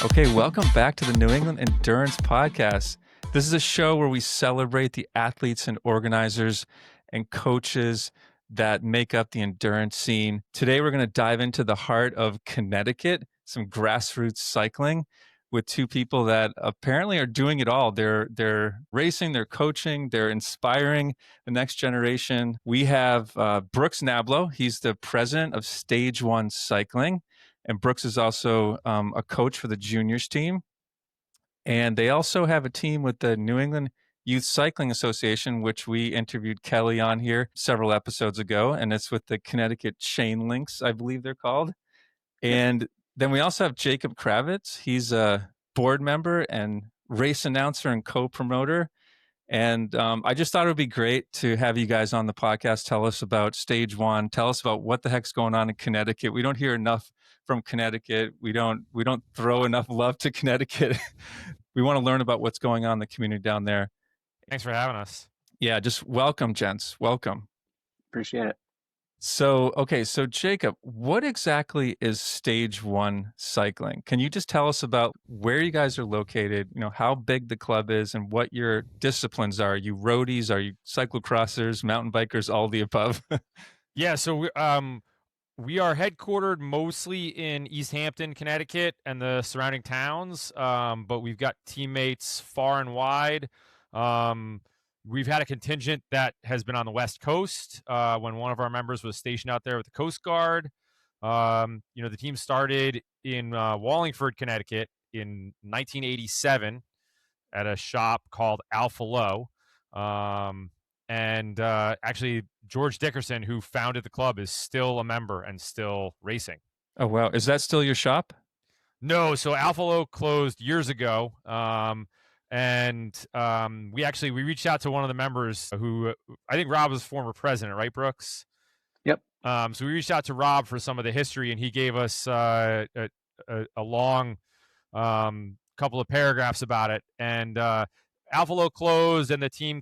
Okay, welcome back to the New England Endurance Podcast. This is a show where we celebrate the athletes and organizers and coaches that make up the endurance scene. Today, we're going to dive into the heart of Connecticut, some grassroots cycling with two people that apparently are doing it all. They're racing, they're coaching, they're inspiring the next generation. We have Brooks Nablo. He's the president of Stage One Cycling. And Brooks is also a coach for the juniors team. And they also have a team with the New England Youth Cycling Association, which we interviewed Kelly on here several episodes ago. And it's with the Connecticut Chain Links, I believe they're called. And then we also have Jacob Kravitz. He's a board member and race announcer and co-promoter. And I just thought it would be great to have you guys on the podcast. Tell us about Stage One. Tell us about what the heck's going on in Connecticut. We don't hear enough from Connecticut. We don't throw enough love to Connecticut. We want to learn about what's going on in the community down there. Thanks for having us. Yeah, just welcome, gents. Welcome. Appreciate it. So Jacob, what exactly is Stage One Cycling? Can you just tell us about where you guys are located, how big the club is and what your disciplines are? Are you roadies? Are you cyclocrossers, mountain bikers, all the above? Yeah, so we are headquartered mostly in East Hampton, Connecticut and the surrounding towns, but we've got teammates far and wide. We've had a contingent that has been on the West Coast when one of our members was stationed out there with the Coast Guard. The team started in Wallingford, Connecticut in 1987 at a shop called Alpha Low. Actually, George Dickerson, who founded the club, is still a member and still racing. Oh, wow. Is that still your shop? No. So Alpha Low closed years ago. We reached out to one of the members who I think Rob was former president, right, Brooks? Yep. So we reached out to Rob for some of the history, and he gave us a long couple of paragraphs about it. And Alpha Low closed, and the team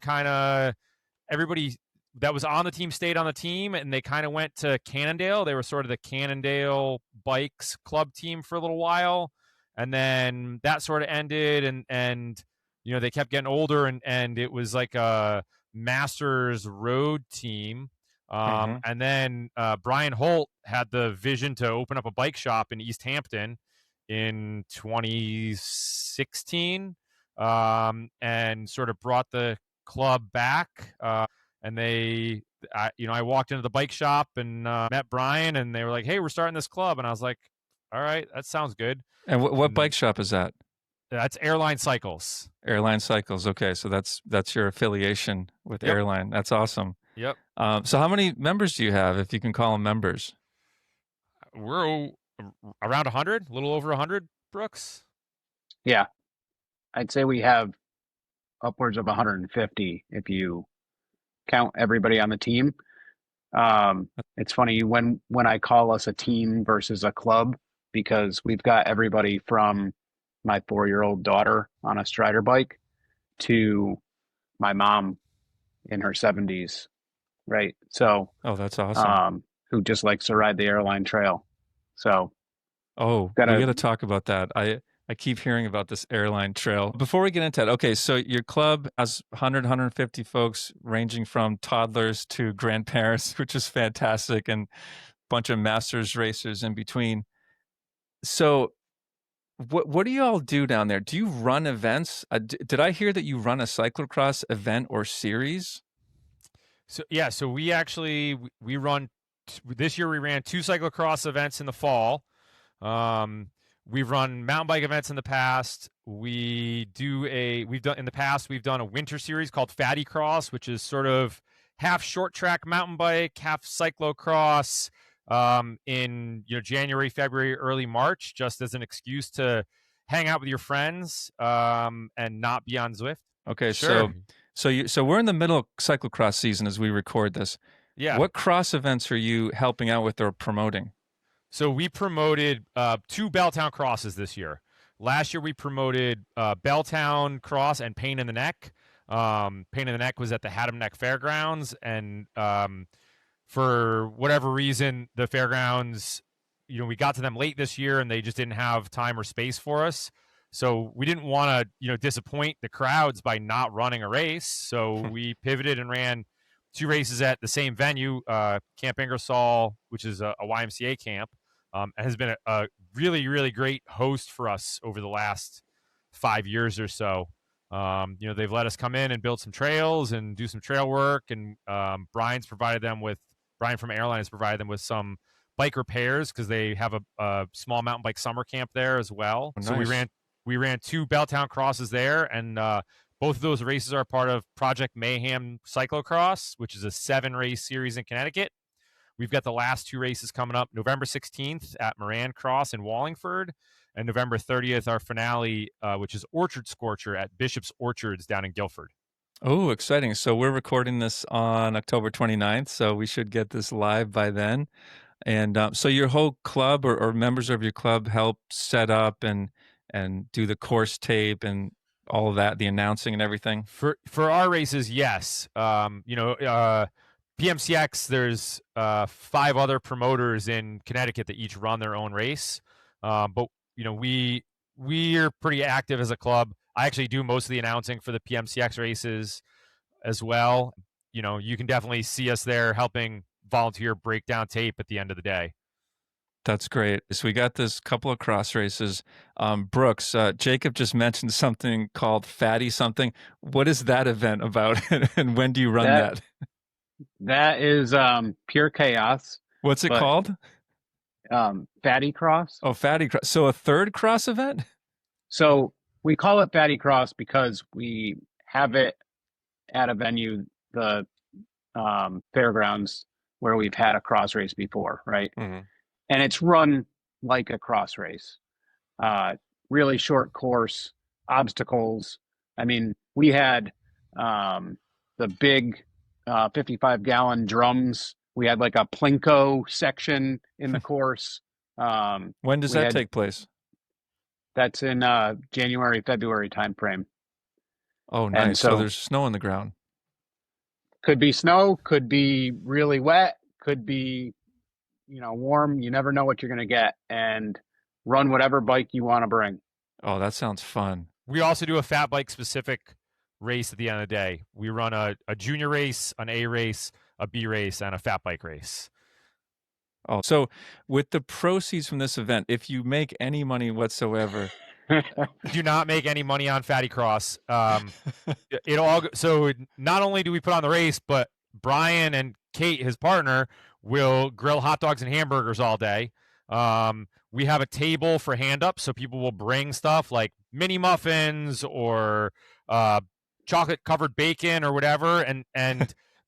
everybody that was on the team stayed on the team, and they kind of went to Cannondale. They were sort of the Cannondale Bikes club team for a little while. And then that sort of ended, and they kept getting older, and it was like a Masters road team. And then Brian Holt had the vision to open up a bike shop in East Hampton in 2016, and sort of brought the club back. I walked into the bike shop and met Brian, and they were like, "Hey, we're starting this club," and I was like, "All right, that sounds good." And what bike shop is that? That's Airline Cycles. Airline Cycles. Okay, so that's your affiliation with Airline. That's awesome. Yep. So how many members do you have, if you can call them members? We're around 100, a little over 100, Brooks. Yeah. I'd say we have upwards of 150 if you count everybody on the team. It's funny when I call us a team versus a club, because we've got everybody from my 4-year-old daughter on a Strider bike to my mom in her 70s, right? So, that's awesome. Who just likes to ride the Airline Trail. So, we got to talk about that. I keep hearing about this Airline Trail. Before we get into that, okay, so your club has 150 folks ranging from toddlers to grandparents, which is fantastic, and a bunch of masters racers in between. So what do you all do down there? Do you run events? Did I hear that you run a cyclocross event or series? So we actually we run this year. We ran 2 cyclocross events in the fall. We've run mountain bike events in the past. We've done a winter series called Fattycross, which is sort of half short track mountain bike, half cyclocross. In January, February, early March, just as an excuse to hang out with your friends and not be on Zwift. Okay, sure. So we're in the middle of cyclocross season as we record this. Yeah. What cross events are you helping out with or promoting? So we promoted 2 Belltown crosses this year. Last year we promoted Belltown Cross and Pain in the Neck. Pain in the Neck was at the Haddam Neck Fairgrounds, and for whatever reason, the fairgrounds we got to them late this year and they just didn't have time or space for us. So we didn't want to, disappoint the crowds by not running a race. So we pivoted and ran 2 races at the same venue, Camp Ingersoll, which is a YMCA camp, has been a really, really great host for us over the last 5 years or so. They've let us come in and build some trails and do some trail work. And Brian from Airline has provided them with some bike repairs because they have a small mountain bike summer camp there as well. Oh, nice. So we ran 2 Belltown crosses there, and both of those races are part of Project Mayhem Cyclocross, which is a 7-race series in Connecticut. We've got the last 2 races coming up, November 16th at Moran Cross in Wallingford, and November 30th, our finale, which is Orchard Scorcher at Bishop's Orchards down in Guilford. Oh, exciting. So we're recording this on October 29th, so we should get this live by then. And so your whole club or members of your club help set up and do the course tape and all of that, the announcing and everything? For our races, yes. PMCX, there's 5 other promoters in Connecticut that each run their own race. But we're pretty active as a club. I actually do most of the announcing for the PMCX races as well. You can definitely see us there helping volunteer break down tape at the end of the day. That's great. So we got this couple of cross races. Brooks, Jacob just mentioned something called Fatty something. What is that event about, and when do you run that? That is pure chaos. What's it called? Fattycross. Oh, Fattycross. So a third cross event? So we call it Fattycross because we have it at a venue, the fairgrounds, where we've had a cross race before, right? Mm-hmm. And it's run like a cross race. Really short course, obstacles. I mean, we had the big 55-gallon drums. We had like a Plinko section in the course. When does that take place? That's in January, February timeframe. Oh, nice. And so there's snow on the ground. Could be snow, could be really wet, could be warm. You never know what you're going to get, and run whatever bike you want to bring. Oh, that sounds fun. We also do a fat bike specific race at the end of the day. We run a junior race, an A race, a B race, and a fat bike race. Oh, so with the proceeds from this event, if you make any money whatsoever, do not make any money on Fattycross. So not only do we put on the race, but Brian and Kate, his partner, will grill hot dogs and hamburgers all day. We have a table for hand up, so people will bring stuff like mini muffins or chocolate covered bacon or whatever. And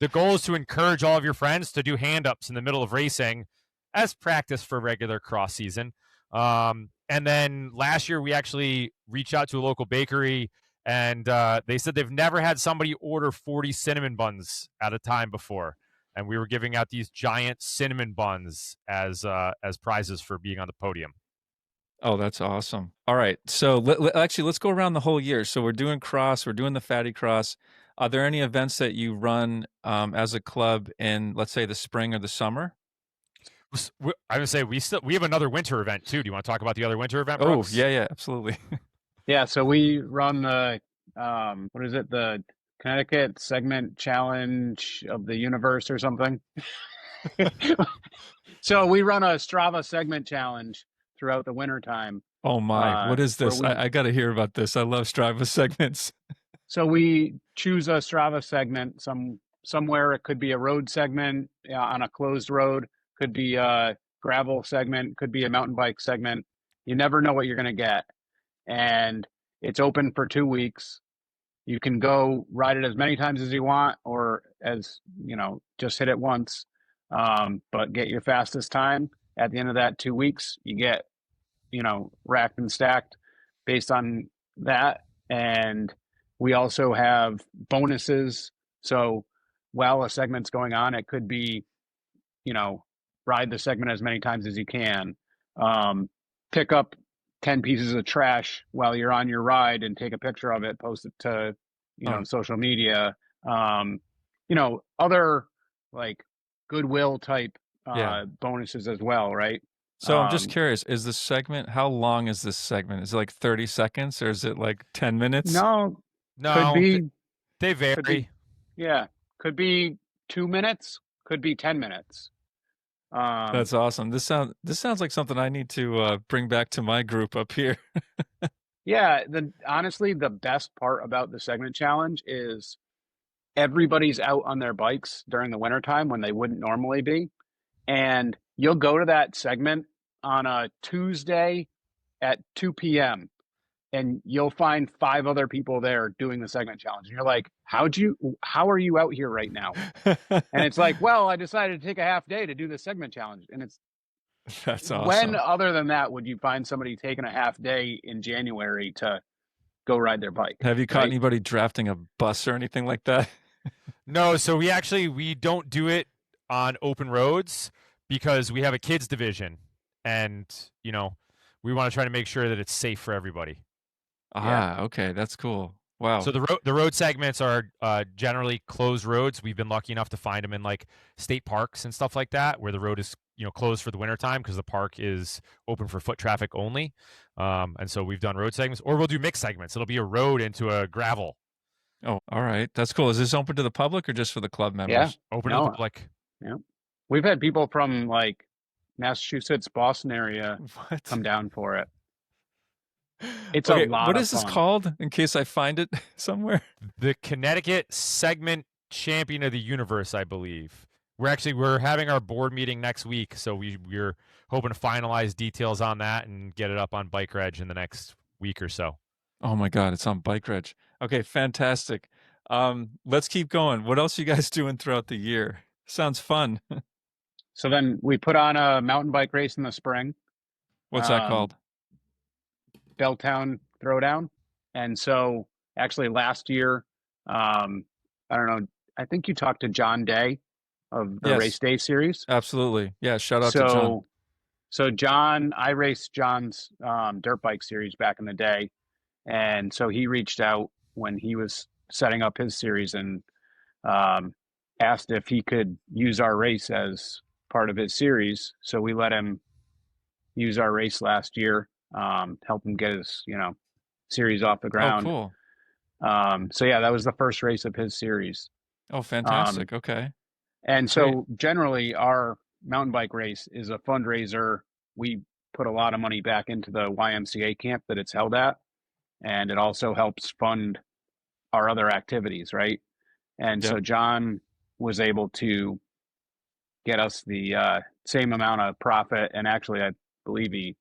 the goal is to encourage all of your friends to do hand ups in the middle of racing as practice for regular cross season. And then last year we actually reached out to a local bakery, and they said they've never had somebody order 40 cinnamon buns at a time before. And we were giving out these giant cinnamon buns as prizes for being on the podium. Oh, that's awesome. All right. So actually, let's go around the whole year. So we're doing cross, we're doing the Fattycross. Are there any events that you run as a club in, let's say, the spring or the summer? I would say we have another winter event too. Do you want to talk about the other winter event, Brooks? Oh, yeah, absolutely. Yeah, so we run the what is it? The Connecticut Segment Challenge of the Universe or something. So we run a Strava Segment Challenge throughout the wintertime. Oh my, what is this? I got to hear about this. I love Strava segments. So we choose a Strava segment somewhere. It could be a road segment on a closed road, could be a gravel segment, could be a mountain bike segment. You never know what you're going to get. And it's open for 2 weeks. You can go ride it as many times as you want, or as, just hit it once. But get your fastest time. At the end of that 2 weeks, you get, racked and stacked based on that. And we also have bonuses. So while a segment's going on, it could be, ride the segment as many times as you can. Pick up 10 pieces of trash while you're on your ride and take a picture of it, post it to, social media. Other like goodwill type bonuses as well, right? So I'm just curious, is the segment, how long is this segment? Is it like 30 seconds or is it like 10 minutes? No, could No, be, they could be, vary. yeah, could be 2 minutes, could be 10 minutes. That's awesome. This sounds like something I need to bring back to my group up here. Yeah, honestly, the best part about the segment challenge is everybody's out on their bikes during the wintertime when they wouldn't normally be. And you'll go to that segment on a Tuesday at 2 p.m. and you'll find 5 other people there doing the segment challenge. And you're like, how are you out here right now? And it's like, well, I decided to take a half day to do the segment challenge. And it's, That's when awesome. other than that would you find somebody taking a half day in January to go ride their bike? Have you caught Right? anybody drafting a bus or anything like that? No, so we don't do it on open roads because we have a kids division, and we want to try to make sure that it's safe for everybody. Ah, okay, that's cool. Wow. So the road segments are generally closed roads. We've been lucky enough to find them in like state parks and stuff like that, where the road is closed for the wintertime because the park is open for foot traffic only. And so we've done road segments, or we'll do mixed segments. It'll be a road into a gravel. Oh, all right. That's cool. Is this open to the public or just for the club Yeah. members? Open to the public. Yeah. We've had people from like Massachusetts, Boston area What? come down for it. It's Okay, a lot what of is this fun. called in case I find it somewhere? The Connecticut Segment Champion of the Universe, I believe. We're having our board meeting next week, so we're hoping to finalize details on that and get it up on Bike Reg in the next week or so. Oh my God, it's on Bike Reg. Okay, fantastic. Let's keep going. What else are you guys doing throughout the year? Sounds fun. So then we put on a mountain bike race in the spring, What's that called? Belltown Throwdown. And so actually last year, I don't know, I think you talked to John Day of the Yes. Race Day series. Absolutely. Yeah, shout out to John. So John, I raced John's dirt bike series back in the day. And so he reached out when he was setting up his series and asked if he could use our race as part of his series. So we let him use our race last year, help him get his, series off the Oh, ground. cool. So yeah, that was the first race of his series. Oh, fantastic. Okay. And so generally our mountain bike race is a fundraiser. We put a lot of money back into the YMCA camp that it's held at. And it also helps fund our other activities, right? And Yep. so John was able to get us the same amount of profit. And actually, I believe he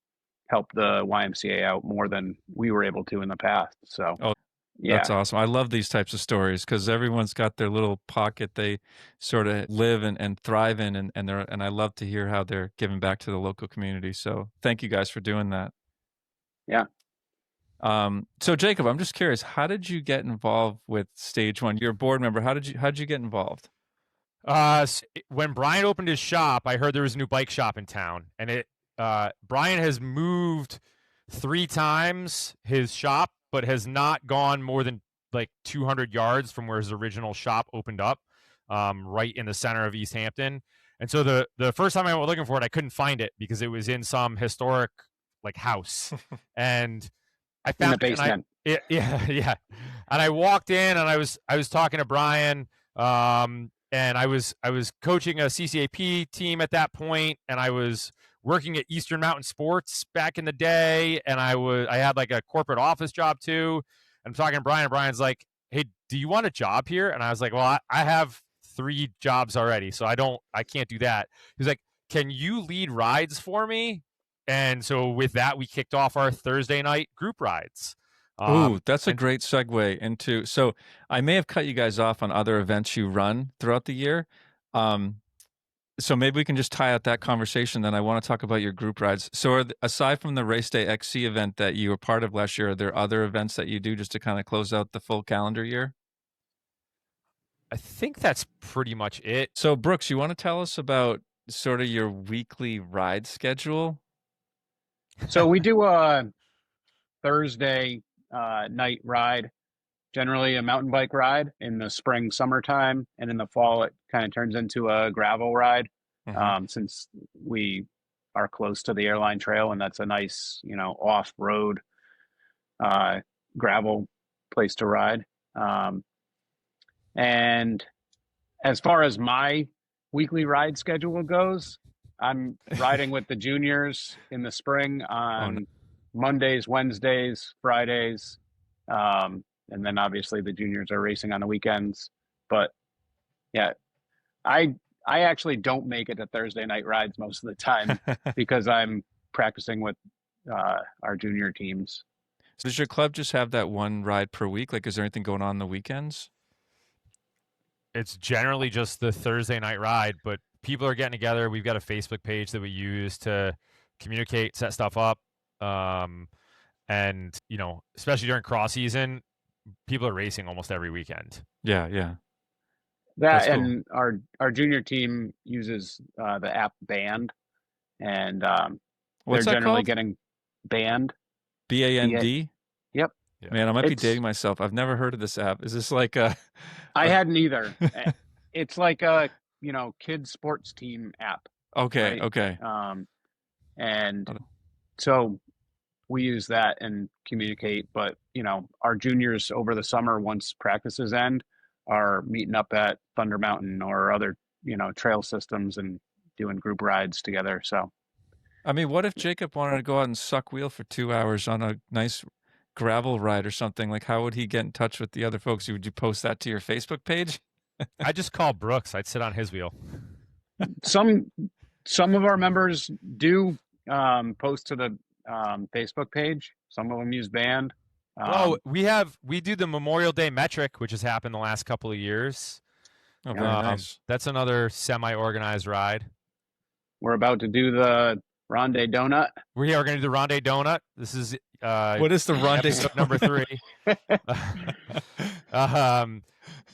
helped the YMCA out more than we were able to in the past. So, Oh, yeah. That's awesome. I love these types of stories because everyone's got their little pocket they sort of live and thrive in, and I love to hear how they're giving back to the local community. So thank you guys for doing that. Yeah. So Jacob, I'm just curious, how did you get involved with Stage One? You're a board member. How did you get involved? When Brian opened his shop, I heard there was a new bike shop in town, and Brian has moved 3 times his shop, but has not gone more than like 200 yards from where his original shop opened up, right in the center of East Hampton. And so the first time I went looking for it, I couldn't find it because it was in some historic like house, and I found in the basement. Yeah. And I walked in, and I was talking to Brian. And I was coaching a CCAP team at that point, and I was working at Eastern Mountain Sports back in the day, and I had like a corporate office job too. And I'm talking to Brian, and Brian's like, "Hey, do you want a job here?" And I was like, "Well, I have 3 jobs already, so I can't do that." He's like, "Can you lead rides for me?" And so with that, we kicked off our Thursday night group rides. Ooh, that's a great segue into. So I may have cut you guys off on other events you run throughout the year. So maybe we can just tie out that conversation. Then I want to talk about your group rides. So aside from the Race Day XC event that you were part of last year, are there other events that you do just to kind of close out the full calendar year? I think that's pretty much it. So Brooks, you want to tell us about sort of your weekly ride schedule? So we do a Thursday night ride, generally a mountain bike ride in the spring, summertime, and in the fall it kind of turns into a gravel ride. Mhm. Since we are close to the Airline Trail, and that's a nice, off-road gravel place to ride. And as far as my weekly ride schedule goes, I'm riding with the juniors in the spring on Mondays, Wednesdays, Fridays. And then obviously the juniors are racing on the weekends. But yeah, I actually don't make it to Thursday night rides most of the time because I'm practicing with our junior teams. So does your club just have that one ride per week? Like, is there anything going on the weekends? It's generally just the Thursday night ride, but people are getting together. We've got a Facebook page that we use to communicate, set stuff up. And, especially during cross season, people are racing almost every weekend. Yeah. That That's and our junior team uses the app Band, and What's they're that generally called? getting Band. BAND? Yep. Yeah. Man, I might be dating myself. I've never heard of this app. Is this like a... I hadn't either. It's like a, kids sports team app. Okay, right? okay. And so we use that and communicate, but our juniors over the summer, once practices end, are meeting up at Thunder Mountain or other, trail systems and doing group rides together. So, I mean, what if Jacob wanted to go out and suck wheel for 2 hours on a nice gravel ride or something? Like, how would he get in touch with the other folks? Would you post that to your Facebook page? I just call Brooks. I'd sit on his wheel. some of our members do post to the Facebook page. Some of them use Band. Well, we do the Memorial Day metric, which has happened the last couple of years. Oh, very nice. That's another semi-organized ride. We're about to do the Ronde Donut. We are going to do the Ronde Donut. This is what is the Ronde episode number 3.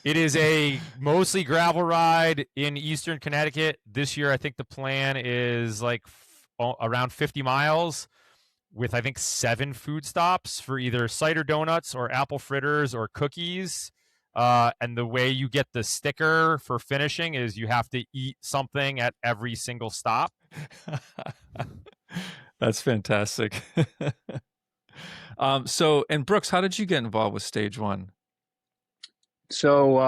It is a mostly gravel ride in eastern Connecticut. This year, I think the plan is like around 50 miles with, I think, 7 food stops for either cider donuts or apple fritters or cookies. And the way you get the sticker for finishing is you have to eat something at every single stop. That's fantastic. And Brooks, how did you get involved with Stage One? So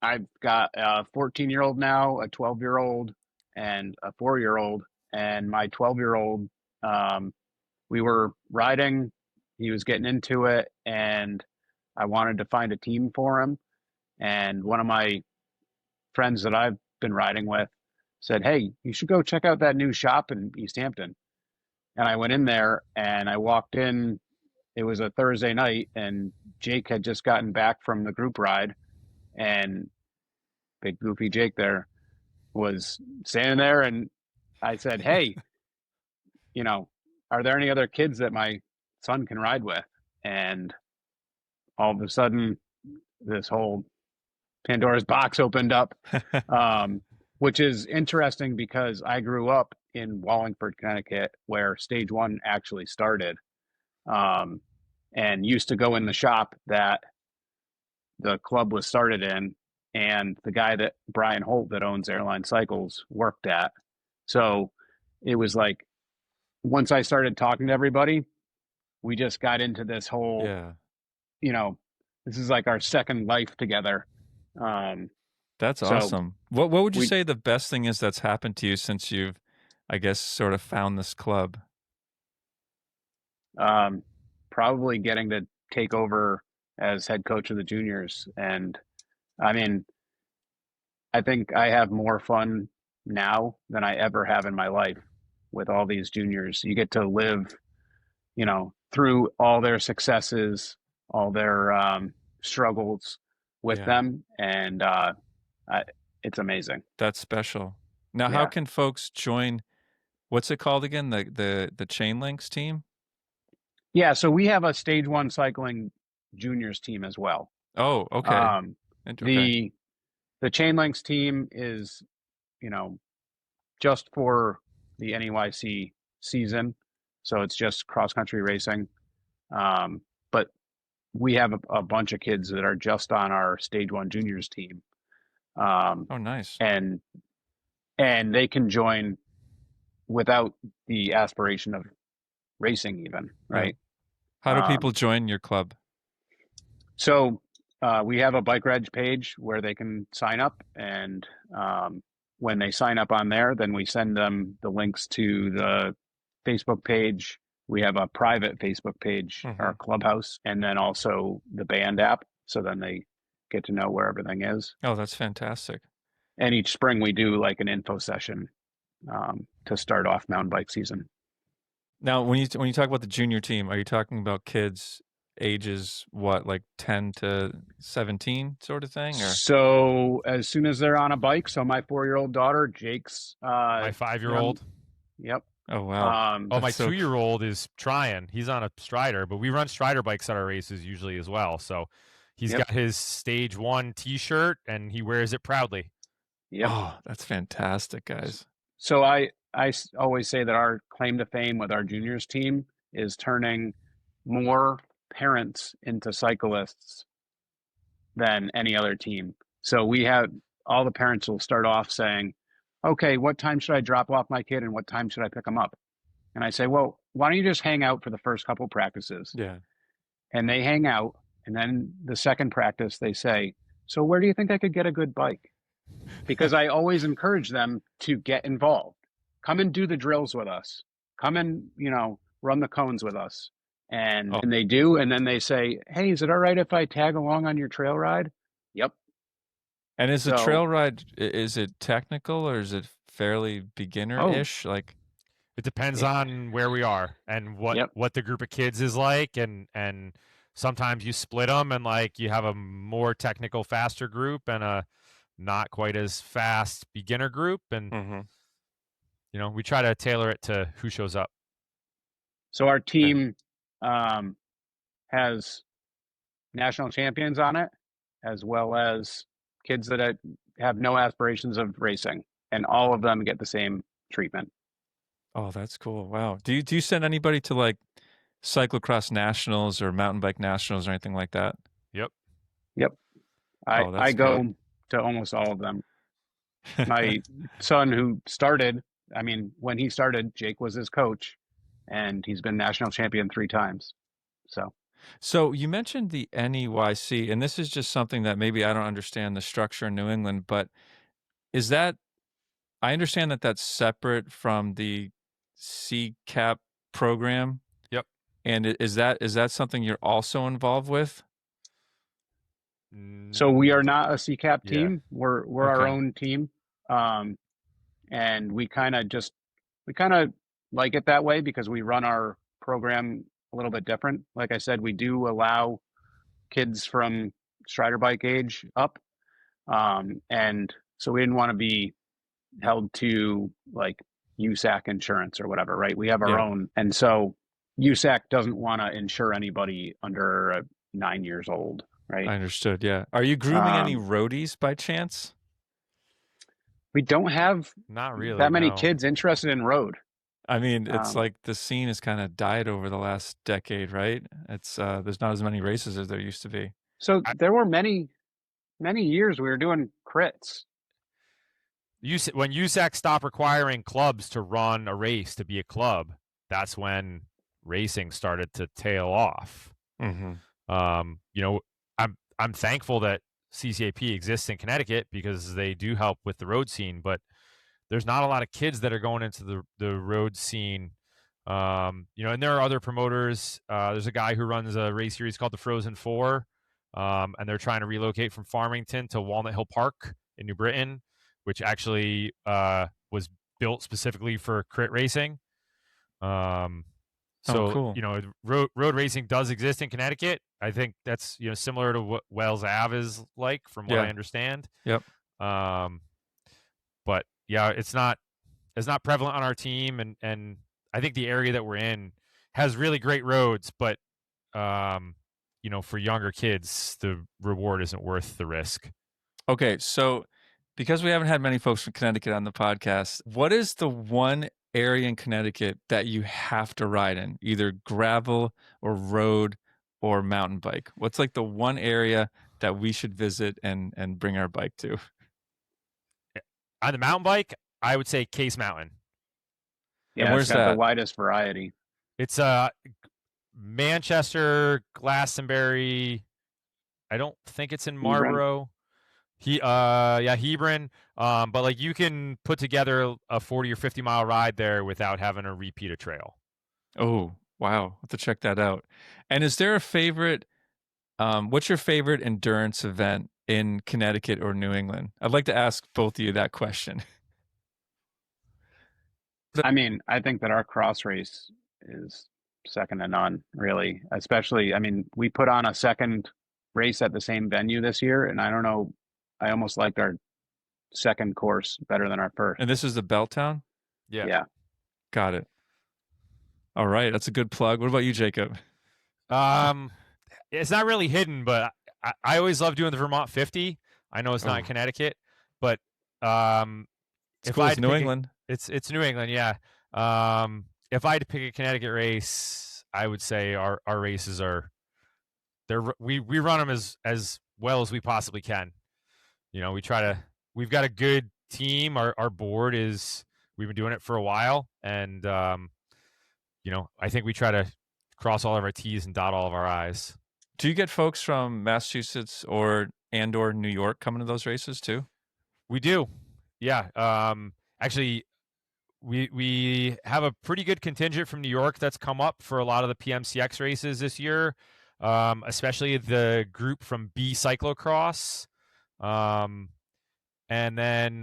I've got a 14-year-old now, a 12-year-old, and a 4-year-old. And my 12-year-old, we were riding. He was getting into it, and I wanted to find a team for him. And one of my friends that I've been riding with said, "Hey, you should go check out that new shop in East Hampton." And I went in there and I walked in. It was a Thursday night, and Jake had just gotten back from the group ride, and big goofy Jake there was standing there, and I said, "Hey, are there any other kids that my son can ride with?" And all of a sudden, this whole Pandora's box opened up, which is interesting because I grew up in Wallingford, Connecticut, where Stage One actually started, and used to go in the shop that the club was started in, and the guy that Brian Holt that owns Airline Cycles worked at. So it was like, once I started talking to everybody, we just got into this whole, this is like our second life together. That's awesome. What would you say the best thing is that's happened to you since you've, I guess, sort of found this club? Probably getting to take over as head coach of the juniors. And I mean, I think I have more fun now than I ever have in my life with all these juniors. You get to live, through all their successes, all their struggles with them. And it's amazing. That's special. Now, how can folks join? What's it called again? The Chain Links team? Yeah, so we have a Stage One cycling juniors team as well. Oh, okay. The Chain Links team is, just for the NEYC season, so it's just cross country racing. But we have a bunch of kids that are just on our Stage One juniors team. Oh, nice. And they can join without the aspiration of racing even, right? How do people join your club? So we have a bike reg page where they can sign up, and when they sign up on there, then we send them the links to the Facebook page. We have a private Facebook page, our clubhouse, and then also the band app. So then they get to know where everything is. Oh, that's fantastic. And each spring we do like an info session to start off mountain bike season. Now, when you talk about the junior team, are you talking about kids ages what, like 10 to 17 sort of thing? Or So as soon as they're on a bike, so my 4-year-old daughter, Jake's my 5-year-old. Yep. Oh wow. My 2-year-old is trying. He's on a Strider, but we run Strider bikes at our races usually as well. So he's got his stage 1 T-shirt and he wears it proudly. Yep. Oh, that's fantastic, guys. So I always say that our claim to fame with our juniors team is turning more parents into cyclists than any other team. So we have all the parents will start off saying, okay, what time should I drop off my kid and what time should I pick him up? And I say, well, why don't you just hang out for the first couple practices? Yeah. And they hang out. And then the second practice, they say, so where do you think I could get a good bike? Because I always encourage them to get involved. Come and do the drills with us. Come and, run the cones with us. And they do. And then they say, hey, is it all right if I tag along on your trail ride? Yep. And is the trail ride, is it technical or is it fairly beginner-ish? Like, it depends on where we are and what the group of kids is like. And sometimes you split them and like you have a more technical, faster group and a not quite as fast beginner group. And, we try to tailor it to who shows up. So our team has national champions on it, as well as kids that have no aspirations of racing, and all of them get the same treatment. Oh, that's cool. Wow. Do you send anybody to like cyclocross nationals or mountain bike nationals or anything like that? Yep. I go to almost all of them. My son who started, when he started, Jake was his coach, and he's been national champion 3 times. So you mentioned the NEYC, and this is just something that maybe I don't understand the structure in New England, but is that, I understand that that's separate from the CCAP program. Yep. And is that something you're also involved with? So we are not a CCAP team. We're our own team. And we kind of like it that way because we run our program a little bit different. Like I said, we do allow kids from Strider bike age up. And so we didn't want to be held to like USAC insurance or whatever, right? We have our own. And so USAC doesn't want to insure anybody under 9 years old, right? I understood. Yeah. Are you grooming any roadies by chance? We don't have not really that many kids interested in road. I mean, it's like the scene has kind of died over the last decade, right? It's there's not as many races as there used to be. So there were many years we were doing crits. When USAC stopped requiring clubs to run a race to be a club, that's when racing started to tail off. I'm thankful that CCAP exists in Connecticut because they do help with the road scene, but there's not a lot of kids that are going into the road scene. And there are other promoters. There's a guy who runs a race series called the Frozen Four, and they're trying to relocate from Farmington to Walnut Hill Park in New Britain, which actually was built specifically for crit racing. Cool. Road racing does exist in Connecticut. I think that's similar to what Wells Ave is like, from what I understand. Yep. But yeah, it's not prevalent on our team, and I think the area that we're in has really great roads, but for younger kids, the reward isn't worth the risk. Okay, so because we haven't had many folks from Connecticut on the podcast, what is the one area in Connecticut that you have to ride in, either gravel or road or mountain bike? What's like the one area that we should visit and bring our bike to? On the mountain bike, I would say Case Mountain. And Yeah, it's where's got the that? widest variety. It's Manchester, Glastonbury. I don't think it's in Hebron. Marlborough. Hebron. But like you can put together a 40 or 50 mile ride there without having to repeat a trail. Oh, wow. I'll have to check that out. And is there a favorite, what's your favorite endurance event in Connecticut or New England? I'd like to ask both of you that question. I mean, I think that our cross race is second to none, really. Especially, I mean, we put on a second race at the same venue this year, and I don't know, I almost liked our second course better than our first. And this is the Belltown? Yeah. Yeah. Got it. All right. That's a good plug. What about you, Jacob? It's not really hidden, but I always love doing the Vermont 50. I know it's not in Oh. Connecticut, but It's if cool. I It's had to New pick England. it's New England, yeah. If I had to pick a Connecticut race, I would say our races are we run them as well as we possibly can. You know, we've got a good team. Our board we've been doing it for a while, and you know, I think we try to cross all of our T's and dot all of our I's. Do you get folks from Massachusetts or New York coming to those races too? We do, yeah. Actually, we have a pretty good contingent from New York that's come up for a lot of the PMCX races this year, especially the group from B Cyclocross. And then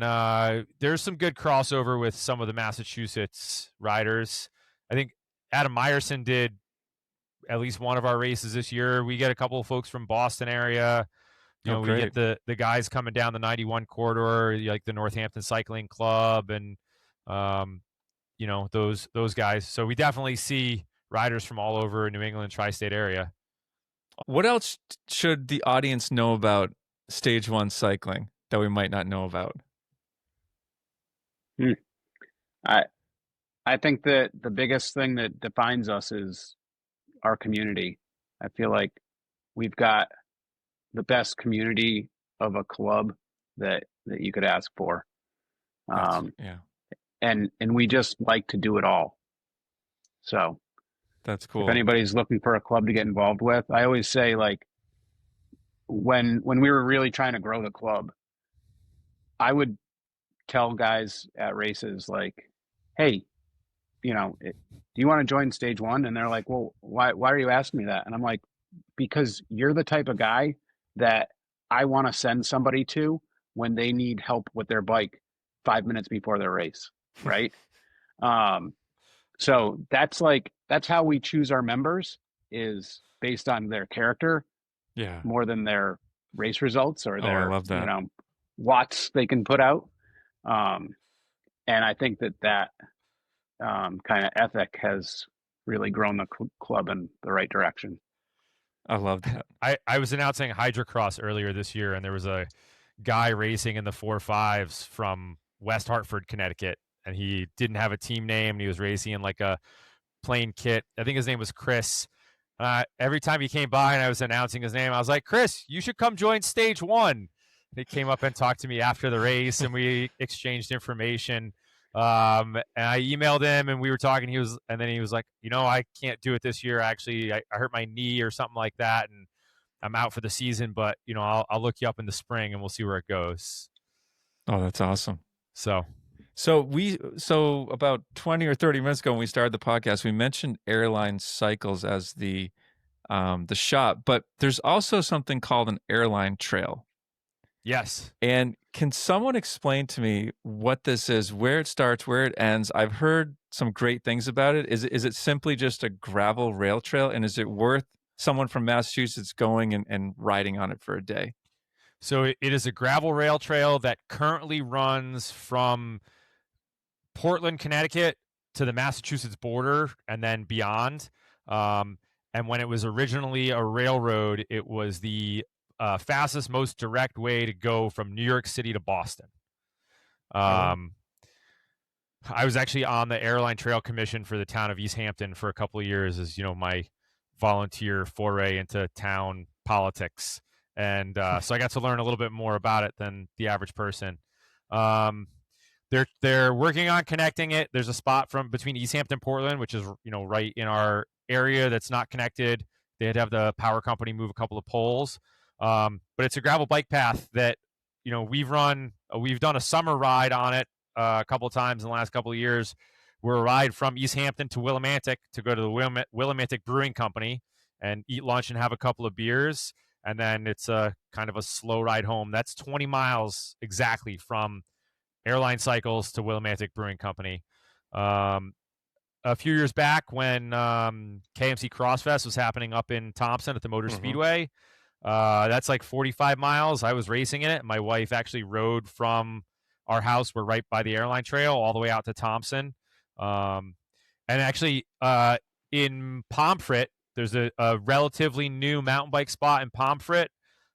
there's some good crossover with some of the Massachusetts riders. I think Adam Meyerson did at least one of our races this year. We get a couple of folks from Boston area. You know, we get the guys coming down the 91 corridor, like the Northampton Cycling Club, and you know, those guys. So we definitely see riders from all over New England tri-state area. What else should the audience know about Stage 1 cycling that we might not know about? I think that the biggest thing that defines us is our community. I feel like we've got the best community of a club that you could ask for. Yeah, And we just like to do it all. So that's cool. if anybody's looking for a club to get involved with, I always say, like, when we were really trying to grow the club, I would tell guys at races, like, hey, you know, do you want to join Stage 1? And they're like, well, why are you asking me that? And I'm like, because you're the type of guy that I want to send somebody to when they need help with their bike 5 minutes before their race, right? So that's how we choose our members, is based on their character, Yeah, more than their race results or their, I love that. you know, watts they can put out. And I think that kind of ethic has really grown the club in the right direction. I love that. I was announcing Hydrocross earlier this year, and there was a guy racing in the 4.5s from West Hartford, Connecticut, and he didn't have a team name, and he was racing in like a plain kit. I think his name was Chris. Every time he came by and I was announcing his name, I was like, Chris, you should come join Stage 1. And he came up and talked to me after the race, and we exchanged information. And I emailed him, and we were talking. And then he was like, you know, I can't do it this year. Actually, I hurt my knee or something like that, and I'm out for the season. But you know, I'll look you up in the spring, and we'll see where it goes. Oh, that's awesome. So about 20 or 30 minutes ago when we started the podcast, we mentioned Airline Cycles as the shop, but there's also something called an Airline Trail. Yes. And can someone explain to me what this is, where it starts, where it ends? I've heard some great things about it. Is it simply just a gravel rail trail? And is it worth someone from Massachusetts going and riding on it for a day? So it is a gravel rail trail that currently runs from Portland, Connecticut to the Massachusetts border and then beyond. And when it was originally a railroad, it was the fastest, most direct way to go from New York City to Boston. I was actually on the Airline Trail Commission for the town of East Hampton for a couple of years as, you know, my volunteer foray into town politics. And so I got to learn a little bit more about it than the average person. they're working on connecting it. There's a spot from between East Hampton, Portland, which is right in our area that's not connected. They had to have the power company move a couple of poles, but it's a gravel bike path that we've done a summer ride on it a couple of times in the last couple of years. We're a ride from East Hampton to Willimantic to go to the Willimantic Brewing Company and eat lunch and have a couple of beers. And then it's a kind of a slow ride home. That's 20 miles exactly from Airline Cycles to Willimantic Brewing Company. A few years back when KMC CrossFest was happening up in Thompson at the Motor Speedway, that's like 45 miles. I was racing in it. My wife actually rode from our house. We're right by the Airline Trail all the way out to Thompson. And actually in Pomfret, there's a relatively new mountain bike spot in Pomfret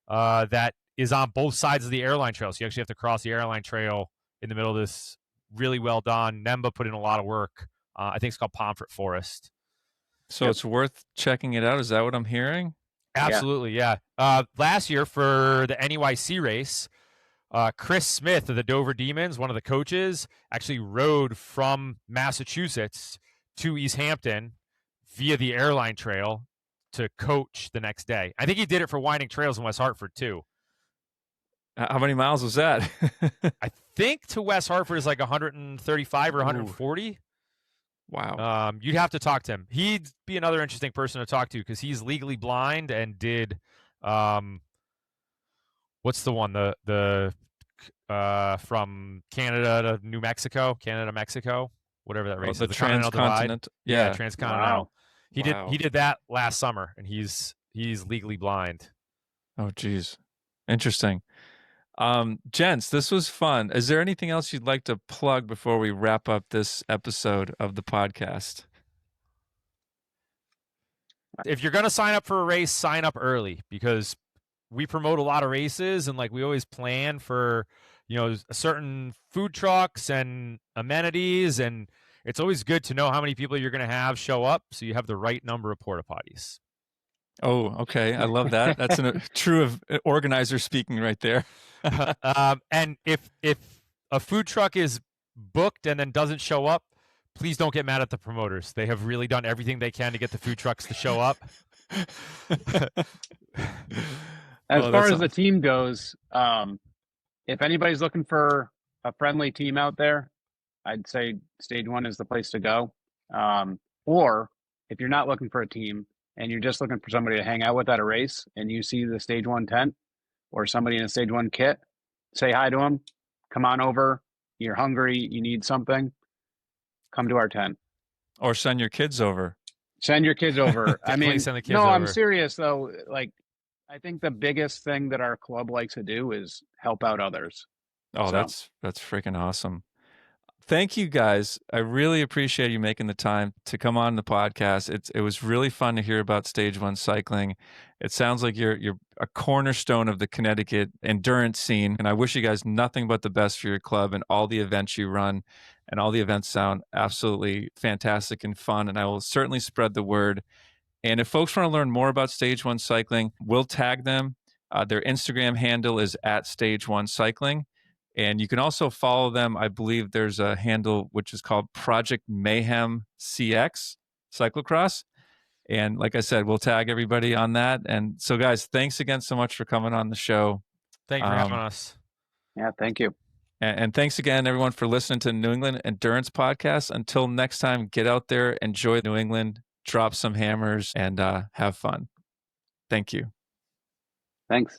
that is on both sides of the Airline Trail. So you actually have to cross the Airline Trail in the middle of this. Really well done. Nemba put in a lot of work. I think it's called Pomfret Forest. So it's worth checking it out. Is that what I'm hearing? Absolutely, yeah. Last year for the NEYC race, Chris Smith of the Dover Demons, one of the coaches, actually rode from Massachusetts to East Hampton via the Airline Trail to coach the next day. I think he did it for Winding Trails in West Hartford too. How many miles was that? I think to West Hartford is like 135 or 140. Wow. You'd have to talk to him. He'd be another interesting person to talk to because he's legally blind and did what's the one? The from Canada to New Mexico, Canada, Mexico, whatever that race is. The transcontinental. Yeah, transcontinental. Wow. He did that last summer, and he's legally blind. Oh, geez. Interesting. Gents, this was fun. Is there anything else you'd like to plug before we wrap up this episode of the podcast? If you're going to sign up for a race, sign up early because we promote a lot of races and we always plan for, certain food trucks and amenities. And it's always good to know how many people you're going to have show up so you have the right number of porta potties. Oh, okay. I love that. That's true of organizer speaking right there. And if a food truck is booked and then doesn't show up, please don't get mad at the promoters. They have really done everything they can to get the food trucks to show up. As far as the team goes, if anybody's looking for a friendly team out there, I'd say Stage 1 is the place to go. Or if you're not looking for a team and you're just looking for somebody to hang out with at a race and you see the Stage 1 tent or somebody in a Stage 1 kit, say hi to them. Come on over. You're hungry. You need something. Come to our tent. Or send your kids over. Send your kids over. I mean, send the kids no, over. I'm serious though. I think the biggest thing that our club likes to do is help out others. Oh, that's freaking awesome. Thank you guys. I really appreciate you making the time to come on the podcast. It was really fun to hear about Stage 1 cycling. It sounds like you're a cornerstone of the Connecticut endurance scene, and I wish you guys nothing but the best for your club and all the events you run. And all the events sound absolutely fantastic and fun, and I will certainly spread the word. And if folks want to learn more about Stage 1 cycling, we'll tag them. Their Instagram handle is @Stage1Cycling. And you can also follow them. I believe there's a handle which is called Project Mayhem CX Cyclocross. And like I said, we'll tag everybody on that. And so, guys, thanks again so much for coming on the show. Thank you for having us. Yeah, thank you. And thanks again, everyone, for listening to New England Endurance Podcast. Until next time, get out there, enjoy New England, drop some hammers, and have fun. Thank you. Thanks.